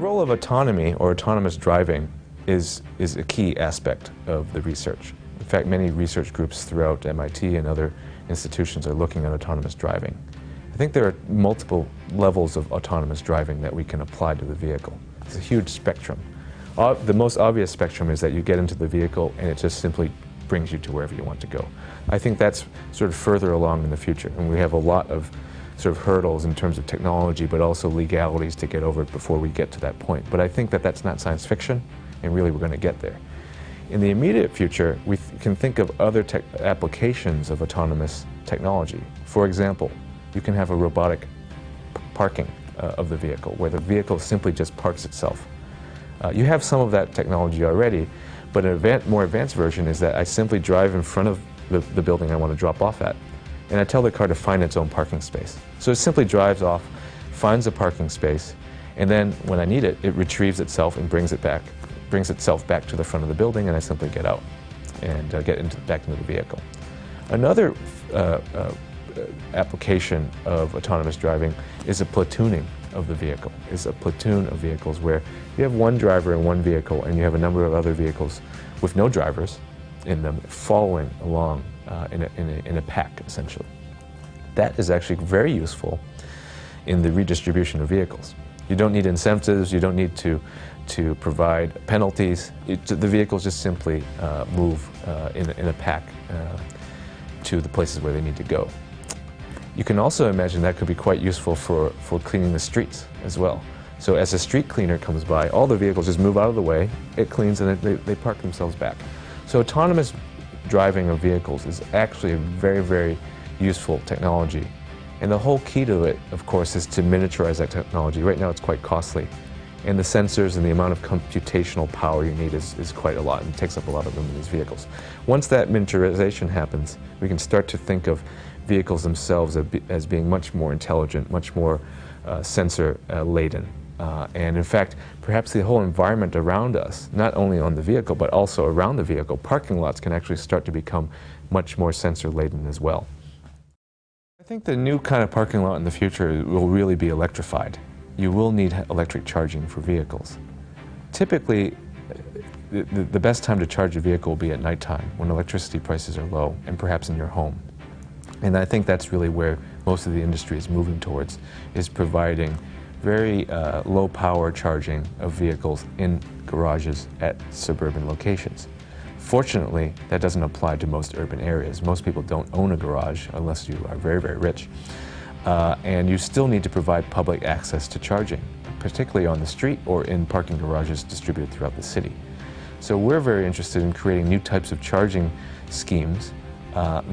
role of autonomy or autonomous driving is a key aspect of the research. In fact, many research groups throughout MIT and other institutions are looking at autonomous driving. I think there are multiple levels of autonomous driving that we can apply to the vehicle. It's a huge spectrum. The most obvious spectrum is that you get into the vehicle and it just simply brings you to wherever you want to go. I think that's sort of further along in the future, and we have a lot of sort of hurdles in terms of technology, but also legalities to get over before we get to that point. But I think that that's not science fiction, and really we're going to get there. In the immediate future, we can think of other applications of autonomous technology. For example, you can have a robotic parking of the vehicle, where the vehicle simply just parks itself. You have some of that technology already, but a more advanced version is that I simply drive in front of the building I want to drop off at, and I tell the car to find its own parking space. So it simply drives off, finds a parking space, and then when I need it, it retrieves itself and brings itself back to the front of the building, and I simply get out and get back into the vehicle. Another application of autonomous driving is a platooning of the vehicle. It's a platoon of vehicles where you have one driver in one vehicle and you have a number of other vehicles with no drivers in them following along in a pack, essentially. That is actually very useful in the redistribution of vehicles. You don't need incentives, you don't need to provide penalties. The vehicles just simply move in a pack to the places where they need to go. You can also imagine that could be quite useful for cleaning the streets as well. So as a street cleaner comes by, all the vehicles just move out of the way, it cleans, and they park themselves back. So autonomous driving of vehicles is actually a very, very useful technology. And the whole key to it, of course, is to miniaturize that technology. Right now it's quite costly. And the sensors and the amount of computational power you need is quite a lot, and it takes up a lot of room in these vehicles. Once that miniaturization happens, we can start to think of vehicles themselves as being much more intelligent, much more sensor-laden. And in fact, perhaps the whole environment around us, not only on the vehicle, but also around the vehicle, parking lots can actually start to become much more sensor-laden as well. I think the new kind of parking lot in the future will really be electrified. You will need electric charging for vehicles. Typically, the best time to charge a vehicle will be at nighttime, when electricity prices are low, and perhaps in your home. And I think that's really where most of the industry is moving towards, is providing very low power charging of vehicles in garages at suburban locations. Fortunately, that doesn't apply to most urban areas. Most people don't own a garage unless you are very, very rich. And you still need to provide public access to charging, particularly on the street or in parking garages distributed throughout the city. So we're very interested in creating new types of charging schemes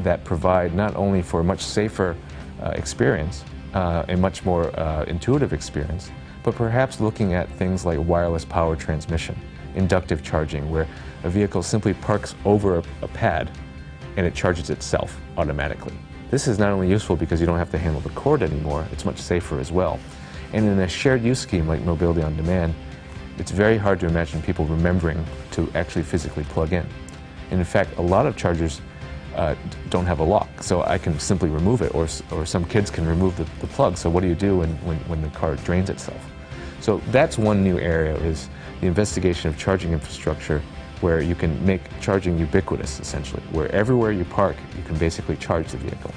that provide not only for a much safer experience, a much more intuitive experience, but perhaps looking at things like wireless power transmission, inductive charging, where a vehicle simply parks over a pad and it charges itself automatically. This is not only useful because you don't have to handle the cord anymore, it's much safer as well. And in a shared use scheme like Mobility on Demand, it's very hard to imagine people remembering to actually physically plug in. And in fact, a lot of chargers don't have a lock, so I can simply remove it, or some kids can remove the plug. So what do you do when the car drains itself? So that's one new area, is the investigation of charging infrastructure, where you can make charging ubiquitous, essentially, where everywhere you park, you can basically charge the vehicle.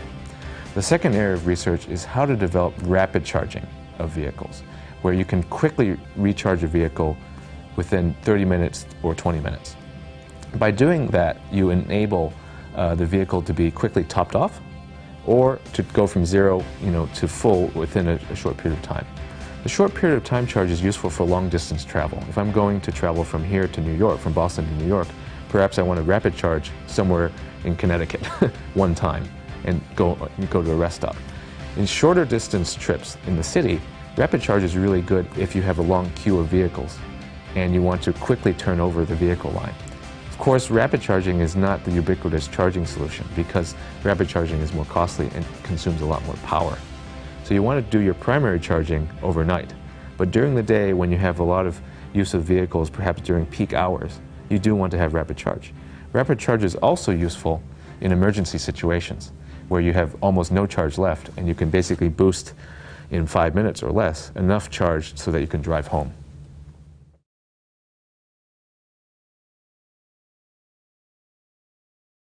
The second area of research is how to develop rapid charging of vehicles, where you can quickly recharge a vehicle within 30 minutes or 20 minutes. By doing that, you enable the vehicle to be quickly topped off, or to go from zero, to full within a short period of time. The short period of time charge is useful for long distance travel. If I'm going to travel from here to New York, from Boston to New York, perhaps I want a rapid charge somewhere in Connecticut one time and go to a rest stop. In shorter distance trips in the city, rapid charge is really good if you have a long queue of vehicles and you want to quickly turn over the vehicle line. Of course, rapid charging is not the ubiquitous charging solution, because rapid charging is more costly and consumes a lot more power. So you want to do your primary charging overnight. But during the day, when you have a lot of use of vehicles, perhaps during peak hours, you do want to have rapid charge. Rapid charge is also useful in emergency situations, where you have almost no charge left, and you can basically boost in 5 minutes or less enough charge so that you can drive home.